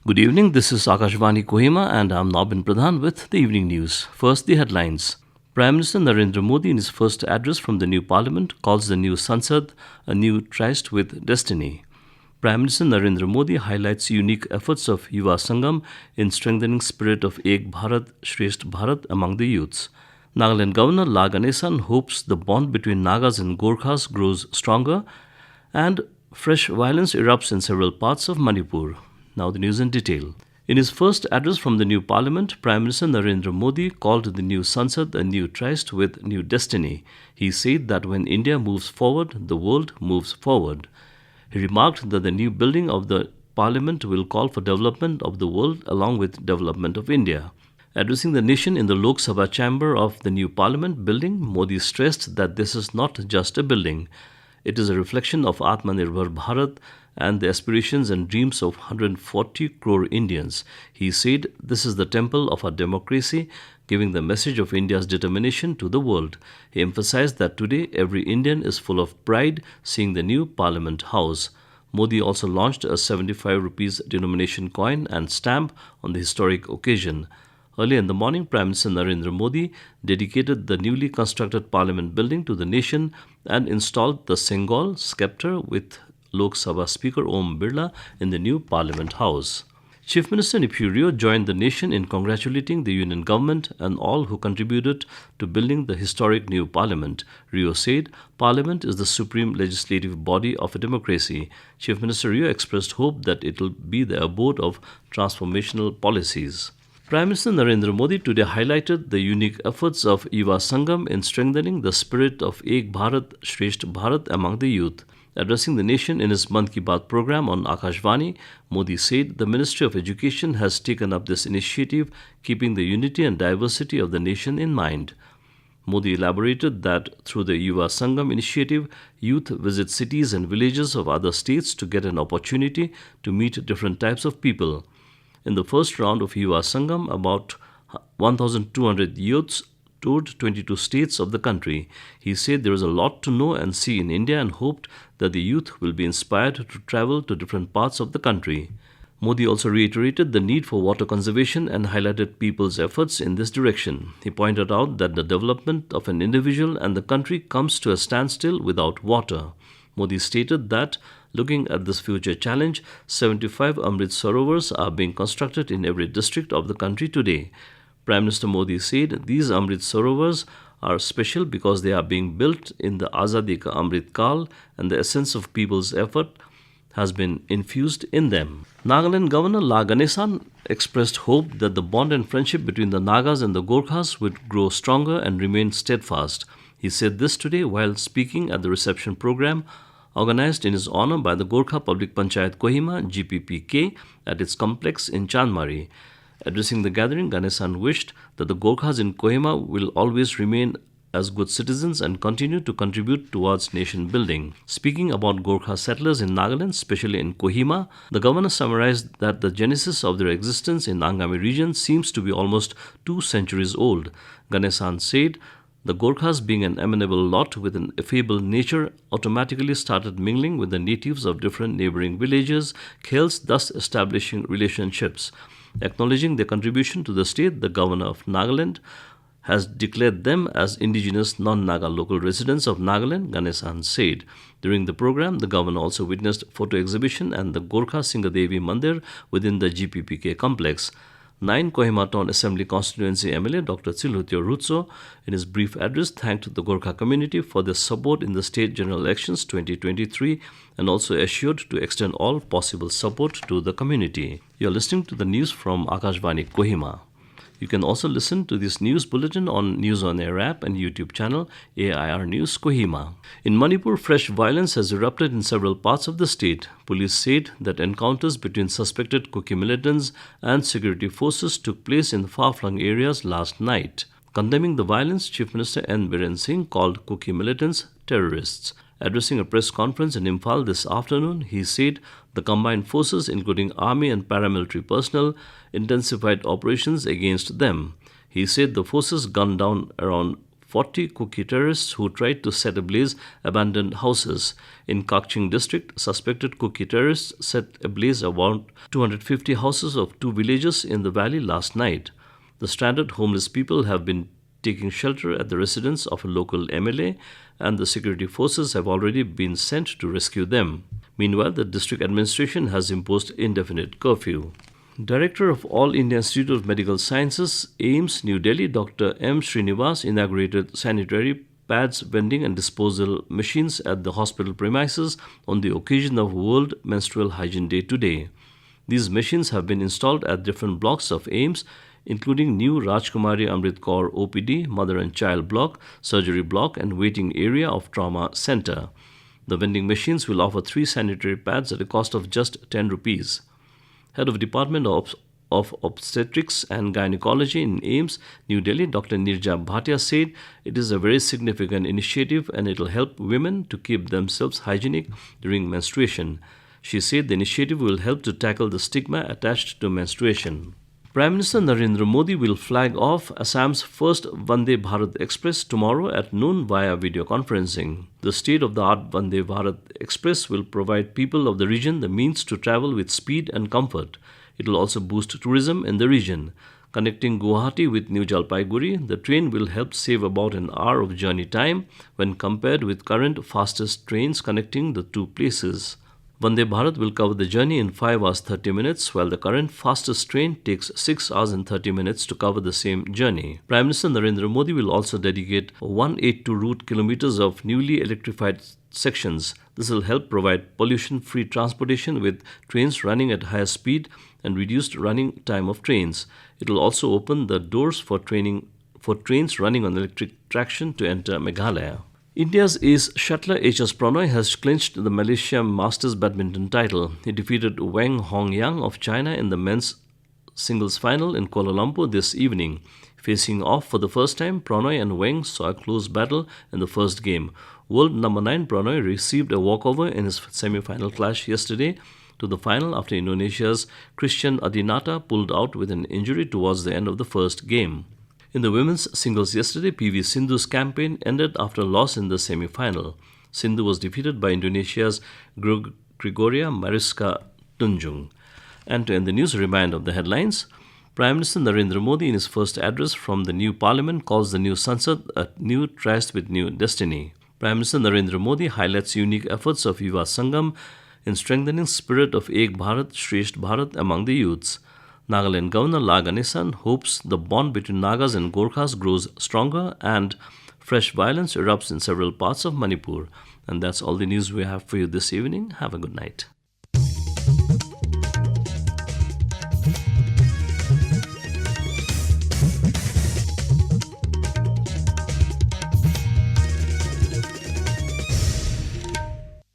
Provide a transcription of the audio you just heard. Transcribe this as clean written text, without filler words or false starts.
Good evening, this is Akashvani Kohima and I'm Nabin Pradhan with the evening news. First, the headlines. Prime Minister Narendra Modi, in his first address from the new parliament, calls the new Sansad a new tryst with destiny. Prime Minister Narendra Modi highlights unique efforts of Yuva Sangam in strengthening spirit of Ek Bharat, Shresth Bharat among the youths. Nagaland Governor La Ganesan hopes the bond between Nagas and Gorkhas grows stronger, and fresh violence erupts in several parts of Manipur. Now the news in detail. In his first address from the new parliament, Prime Minister Narendra Modi called the new Sansad a new tryst with new destiny. He said that when India moves forward, the world moves forward. He remarked that the new building of the parliament will call for development of the world along with development of India. Addressing the nation in the Lok Sabha chamber of the new parliament building, Modi stressed that this is not just a building. It is a reflection of Atmanirbhar Bharat and the aspirations and dreams of 140 crore Indians. He said, "This is the temple of our democracy, giving the message of India's determination to the world." He emphasized that today every Indian is full of pride seeing the new Parliament House. Modi also launched a 75 rupees denomination coin and stamp on the historic occasion. Early in the morning, Prime Minister Narendra Modi dedicated the newly constructed Parliament building to the nation and installed the Sengol sceptre with Lok Sabha Speaker Om Birla in the new Parliament House. Chief Minister Neiphiu Rio joined the nation in congratulating the Union government and all who contributed to building the historic new Parliament. Rio said, "Parliament is the supreme legislative body of a democracy." Chief Minister Rio expressed hope that it will be the abode of transformational policies. Prime Minister Narendra Modi today highlighted the unique efforts of Yuva Sangam in strengthening the spirit of Ek Bharat, Shresth Bharat among the youth. Addressing the nation in his Mann Ki Baat program on Akashvani, Modi said the Ministry of Education has taken up this initiative, keeping the unity and diversity of the nation in mind. Modi elaborated that through the Yuva Sangam initiative, youth visit cities and villages of other states to get an opportunity to meet different types of people. In the first round of Yuva Sangam, about 1,200 youths toured 22 states of the country. He said there is a lot to know and see in India and hoped that the youth will be inspired to travel to different parts of the country. Modi also reiterated the need for water conservation and highlighted people's efforts in this direction. He pointed out that the development of an individual and the country comes to a standstill without water. Modi stated that, looking at this future challenge, 75 Amrit Sarovars are being constructed in every district of the country today. Prime Minister Modi said these Amrit Sarovars are special because they are being built in the Azadi Ka Amrit Kal and the essence of people's effort has been infused in them. Nagaland Governor La Ganesan expressed hope that the bond and friendship between the Nagas and the Gorkhas would grow stronger and remain steadfast. He said this today while speaking at the reception program organized in his honor by the Gorkha Public Panchayat Kohima (GPPK) at its complex in Chandmari. Addressing the gathering, Ganesan wished that the Gorkhas in Kohima will always remain as good citizens and continue to contribute towards nation building. Speaking about Gorkha settlers in Nagaland, especially in Kohima, the governor summarized that the genesis of their existence in Angami region seems to be almost 2 centuries old. Ganesan said, the Gorkhas, being an amenable lot with an affable nature, automatically started mingling with the natives of different neighboring villages, khels, thus establishing relationships. Acknowledging their contribution to the state, the governor of Nagaland has declared them as indigenous non-Naga local residents of Nagaland, Ganesan said. During the program, the governor also witnessed photo exhibition and the Gorkha Singadevi Mandir within the GPPK complex. 9 Kohima Town Assembly Constituency MLA Dr. Tsilhutyo Rutso, in his brief address, thanked the Gorkha community for their support in the state general elections 2023 and also assured to extend all possible support to the community. You are listening to the news from Akashvani Kohima. You can also listen to this news bulletin on News on Air app and YouTube channel AIR News Kohima. In Manipur, fresh violence has erupted in several parts of the state. Police said that encounters between suspected Kuki militants and security forces took place in far-flung areas last night. Condemning the violence, Chief Minister N. Biren Singh called Kuki militants terrorists. Addressing a press conference in Imphal this afternoon, he said the combined forces, including army and paramilitary personnel, intensified operations against them. He said the forces gunned down around 40 Kuki terrorists who tried to set ablaze abandoned houses. In Kakching district, suspected Kuki terrorists set ablaze around 250 houses of two villages in the valley last night. The stranded homeless people have been taking shelter at the residence of a local MLA, and the security forces have already been sent to rescue them. Meanwhile, the district administration has imposed indefinite curfew. Director of All India Institute of Medical Sciences, AIIMS, New Delhi, Dr. M. Srinivas inaugurated sanitary pads, vending and disposal machines at the hospital premises on the occasion of World Menstrual Hygiene Day today. These machines have been installed at different blocks of AIIMS, including new Rajkumari Amrit Kaur OPD, Mother and Child Block, Surgery Block, and Waiting Area of Trauma Center. The vending machines will offer 3 sanitary pads at a cost of just 10 rupees. Head of Department of Obstetrics and Gynecology in AIIMS, New Delhi, Dr. Nirja Bhatia said it is a very significant initiative and it will help women to keep themselves hygienic during menstruation. She said the initiative will help to tackle the stigma attached to menstruation. Prime Minister Narendra Modi will flag off Assam's first Vande Bharat Express tomorrow at noon via video conferencing. The state-of-the-art Vande Bharat Express will provide people of the region the means to travel with speed and comfort. It will also boost tourism in the region. Connecting Guwahati with New Jalpaiguri, the train will help save about an hour of journey time when compared with current fastest trains connecting the two places. Vande Bharat will cover the journey in 5 hours 30 minutes, while the current fastest train takes 6 hours and 30 minutes to cover the same journey. Prime Minister Narendra Modi will also dedicate 182 route kilometers of newly electrified sections. This will help provide pollution-free transportation with trains running at higher speed and reduced running time of trains. It will also open the doors for trains running on electric traction to enter Meghalaya. India's ace shuttler HS Prannoy has clinched the Malaysia Masters badminton title. He defeated Wang Hongyang of China in the men's singles final in Kuala Lumpur this evening. Facing off for the first time, Prannoy and Wang saw a close battle in the first game. World number 9 Prannoy received a walkover in his semi-final clash yesterday to the final after Indonesia's Christian Adinata pulled out with an injury towards the end of the first game. In the women's singles yesterday, PV Sindhu's campaign ended after a loss in the semi-final. Sindhu was defeated by Indonesia's Gregoria Mariska Tunjung. And to end the news, a reminder of the headlines. Prime Minister Narendra Modi in his first address from the new parliament calls the new Sansad a new tryst with new destiny. Prime Minister Narendra Modi highlights unique efforts of Yuva Sangam in strengthening spirit of Ek Bharat, Shresht Bharat among the youths. Nagaland Governor La Ganesan hopes the bond between Nagas and Gorkhas grows stronger, and fresh violence erupts in several parts of Manipur. And that's all the news we have for you this evening. Have a good night.